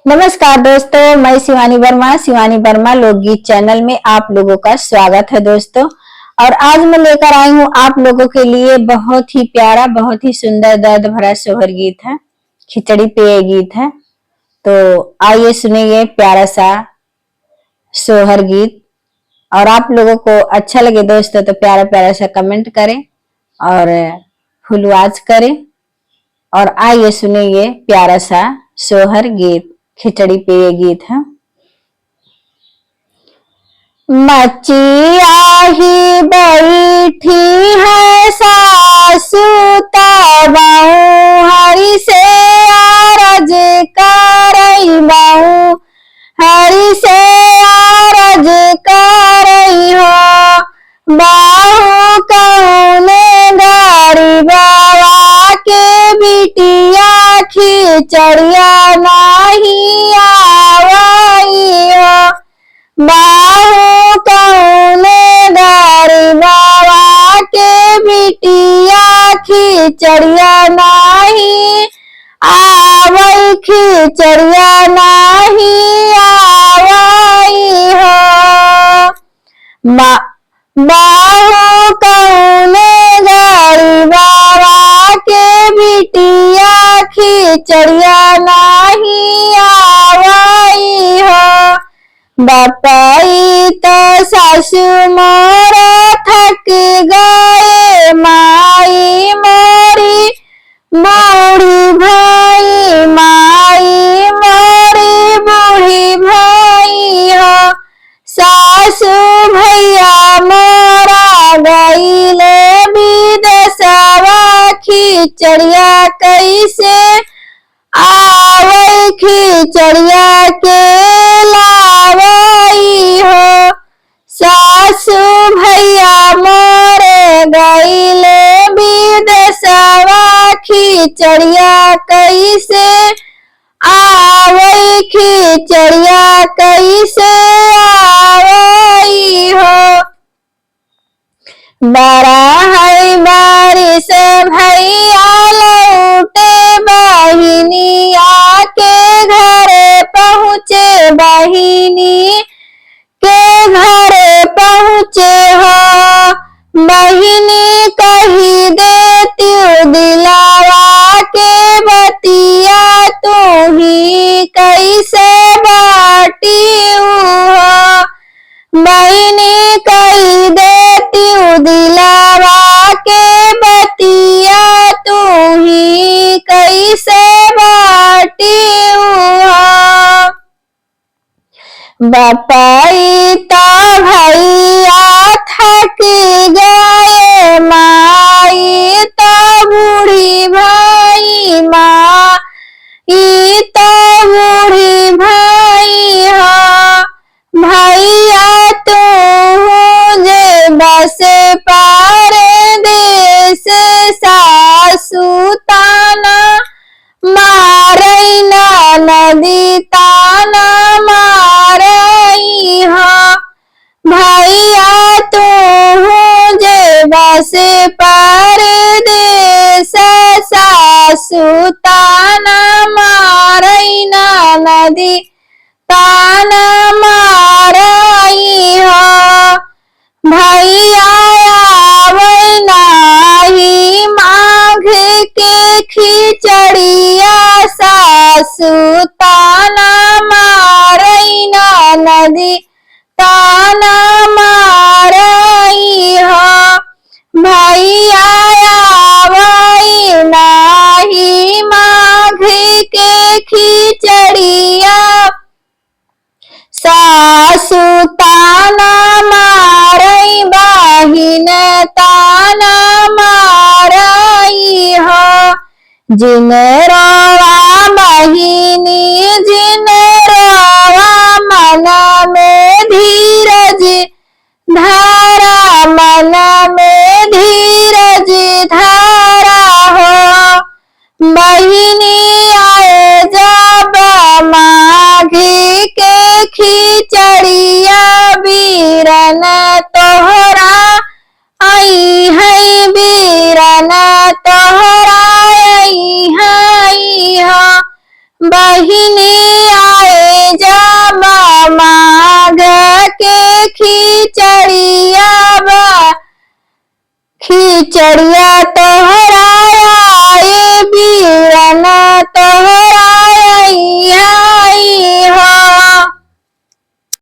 नमस्कार दोस्तों, मैं शिवानी वर्मा लोकगीत चैनल में आप लोगों का स्वागत है दोस्तों। और आज मैं लेकर आई हूँ आप लोगों के लिए बहुत ही प्यारा, बहुत ही सुंदर, दर्द भरा सोहर गीत है, खिचड़ी पे गीत है। तो आइए सुनिए प्यारा सा सोहर गीत। और आप लोगों को अच्छा लगे दोस्तों तो प्यारा प्यारा सा कमेंट करें और फुल वॉच करें। और आइए सुनिए प्यारा सा सोहर गीत, खिचड़ी पे ये गीत है। मचिया ही बैठी है सासू तबहू, हरि से आरज करई बहू, हरि से आरज करई हो। बाहू कौने गाड़ी बाबा के बिटिया, खिचड़िया नहीं आवई हो। बाहू कौने गाड़ी बाबा के बिटिया, खिचड़िया नहीं आवई, खिचड़िया नहीं आवई हो। बाहू कौने गाड़ी बाबा के बिटिया, खिचड़िया नहीं आवई हो। बापाई तो सासू मोरा थक गए, माई मोरी बूढ़ी भाई, माई मोरी बूढ़ी भाई हो। सासू भैया मोरा गईले विदेशवा, खिचड़िया कैसे आवई, खिचड़िया के लावई हो। सासू भैया मोरे गईले विदेशवा, खिचड़िया कैसे आवई, खिचड़िया कैसे आवई हो। बड़ा है बारिश भैया लौटे बहिनिया के घरे पहुँचे, बहिनी के घरे पहुँचे हो। बहिनी कही देती दिलावा के बतिया, तू ही कैसे बाटी हो। बहिनी कही देती दिलावा के बतिया, तू ही कैसे बाटी हो। बापाई तो भैया थक गए, माई तो बूढ़ी भाई, माई तो बूढ़ी भाई हो। भैया तू जे बस पार देश, सासू ताना मारई ना नदी ताना मारई हो। भैया तू जे बस पार देश, सासू ताना मारई ना नदी ताना मारई हो। भैया आवई नाही माघ के खिचड़िया, सासू ताना मारई ना नदी ताना मारई हो। भैया आवई नाही माघ के खिचड़िया, सासू ताना मारई, बहिन ताना मारई हो। जिन रोवा बहिनी, जिन रोवा मन में धीरज धारा, मन में धीरज धारा हो। बहिनी आए जब माघ के खिचड़िया, बीरन तोहरा आई है, बीरन तोहरा आई है हो। बहिनी खिचड़िया बा, खिचड़िया तोहराया ये बीरना तो